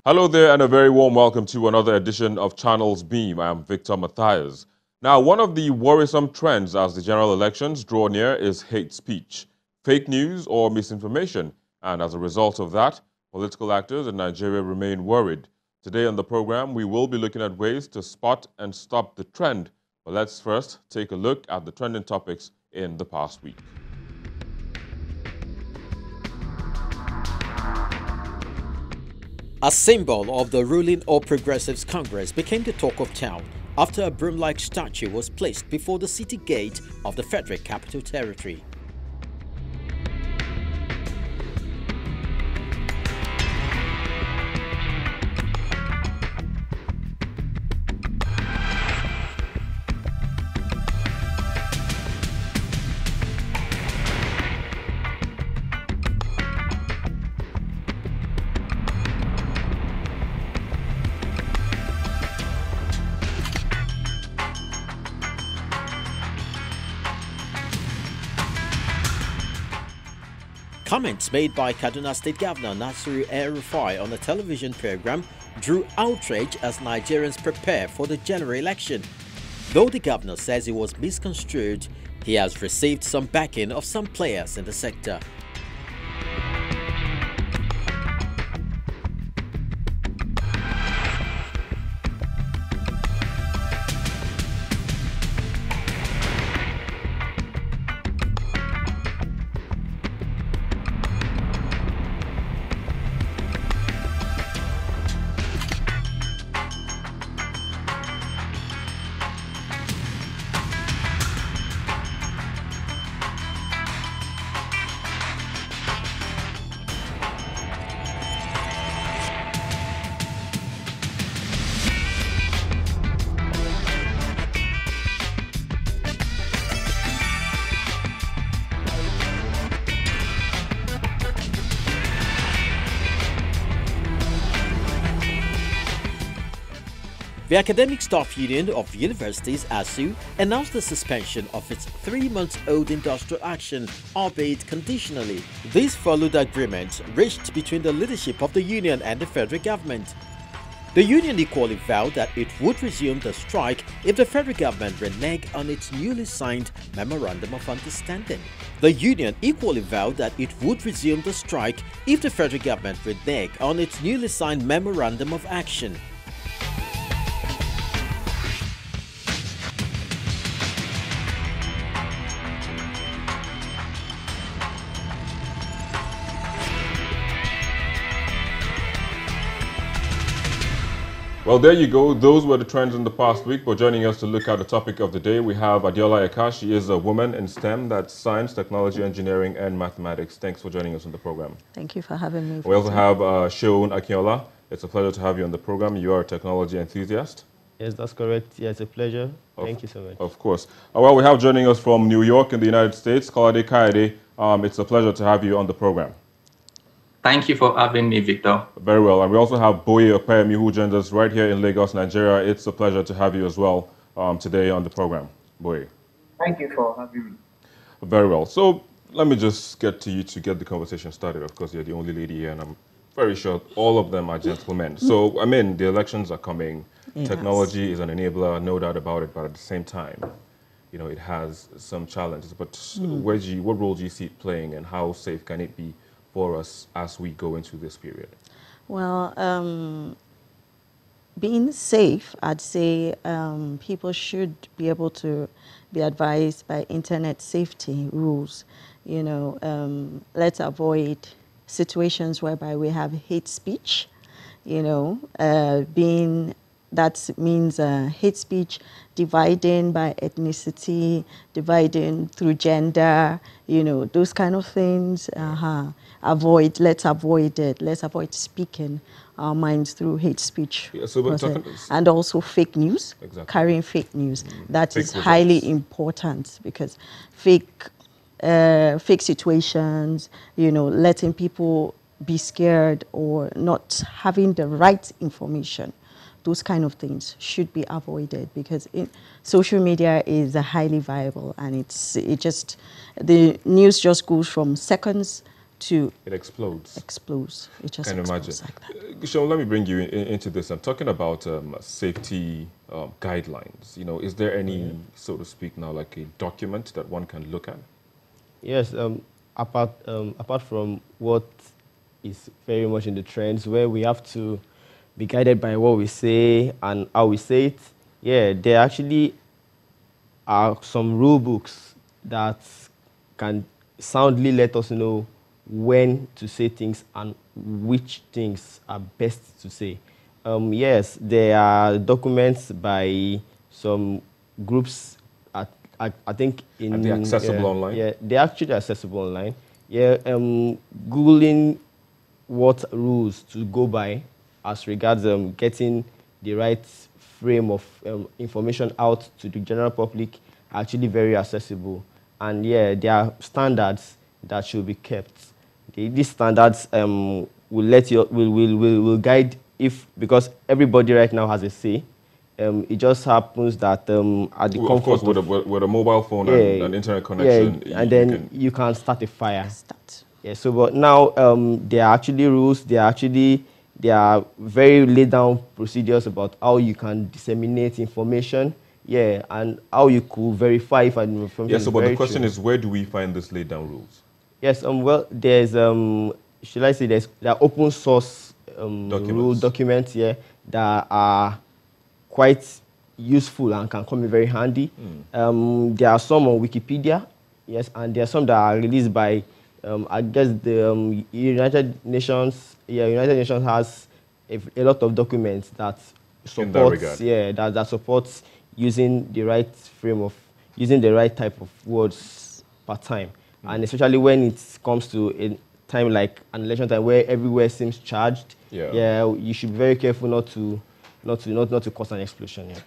Hello there and a very warm welcome to another edition of Channels Beam. I am Victor Matthias. Now, one of the worrisome trends as the general elections draw near is hate speech, fake news or misinformation. And as a result of that, political actors in Nigeria remain worried. Today on the program, we will be looking at ways to spot and stop the trend. But let's first take a look at the trending topics in the past week. A symbol of the ruling All Progressives Congress became the talk of town after a broom-like statue was placed before the city gate of the Federal Capital Territory. Comments made by Kaduna State Governor Nasiru El-Rufai on a television program drew outrage as Nigerians prepare for the general election. Though the governor says he was misconstrued, he has received some backing of some players in the sector. The Academic Staff Union of Universities, ASU, announced the suspension of its 3-month-old industrial action, albeit conditionally. This followed agreements reached between the leadership of the union and the federal government. The union equally vowed that it would resume the strike if the federal government reneged on its newly signed Memorandum of Understanding. The union equally vowed that it would resume the strike if the federal government reneged on its newly signed Memorandum of Action. Well, there you go. Those were the trends in the past week. But joining us to look at the topic of the day, we have Adiola Eka. She is a woman in STEM, that's science, technology, engineering, and mathematics. Thanks for joining us on the program. Thank you for having me. We also have Seun Akinola. It's a pleasure to have you on the program. You are a technology enthusiast. Yes, that's correct. Yeah, it's a pleasure. Thank you so much. Of course. Well, we have joining us from New York in the United States, Kolade Kaede. It's a pleasure to have you on the program. Thank you for having me, Victor. Very well. And we also have Boye Opeyemi, who joins us right here in Lagos, Nigeria. It's a pleasure to have you as well today on the program. Boye. Thank you for having me. Very well. So let me just get to you to get the conversation started. Of course, you're the only lady here, and I'm very sure all of them are gentlemen. So, I mean, the elections are coming. Yes. Technology is an enabler, no doubt about it, but at the same time, you know, it has some challenges. But what role do you see it playing, and how safe can it be for us as we go into this period? Well, being safe, I'd say people should be able to be advised by internet safety rules. You know, let's avoid situations whereby we have hate speech, you know, that means hate speech dividing by ethnicity, dividing through gender, you know, those kind of things. Let's avoid it. Let's avoid speaking our minds through hate speech. Yeah, so and also fake news, exactly. Carrying fake news. That fake is highly important, because fake situations, you know, letting people be scared or not having the right information, those kind of things should be avoided, because social media is highly viable, and the news just goes from seconds to it explodes. It just Can explodes imagine. like that. Sean, let me bring you into this. I'm talking about safety guidelines. Is there any, so to speak now, like a document that one can look at? Yes, apart from what is very much in the trends, where we have to be guided by what we say and how we say it, yeah, there actually are some rule books that can soundly let us know when to say things and which things are best to say. Yes, there are documents by some groups. I think in Are they accessible online? Yeah, they're actually accessible online. Yeah, googling what rules to go by as regards getting the right frame of information out to the general public are actually very accessible. And yeah, there are standards that should be kept. These standards will let you will guide if, because everybody right now has a say. It just happens that at the Of course, comfort with a mobile phone and an internet connection, yeah, and then you can start a fire. Start. Yeah, so but now there are actually rules. There are very laid down procedures about how you can disseminate information. Yeah, and how you could verify if an information Yeah, is so but the very question true. is, where do we find these laid down rules? Yes, well, there's should I say there are open source rule documents here that are quite useful and can come in very handy. There are some on Wikipedia, yes, and there are some that are released by, I guess, the United Nations. Yeah, United Nations has a lot of documents that supports, that supports using the right using the right type of words per time, and especially when it comes to a time like an election time where everywhere seems charged. Yeah, you should be very careful not to cause an explosion. Yeah.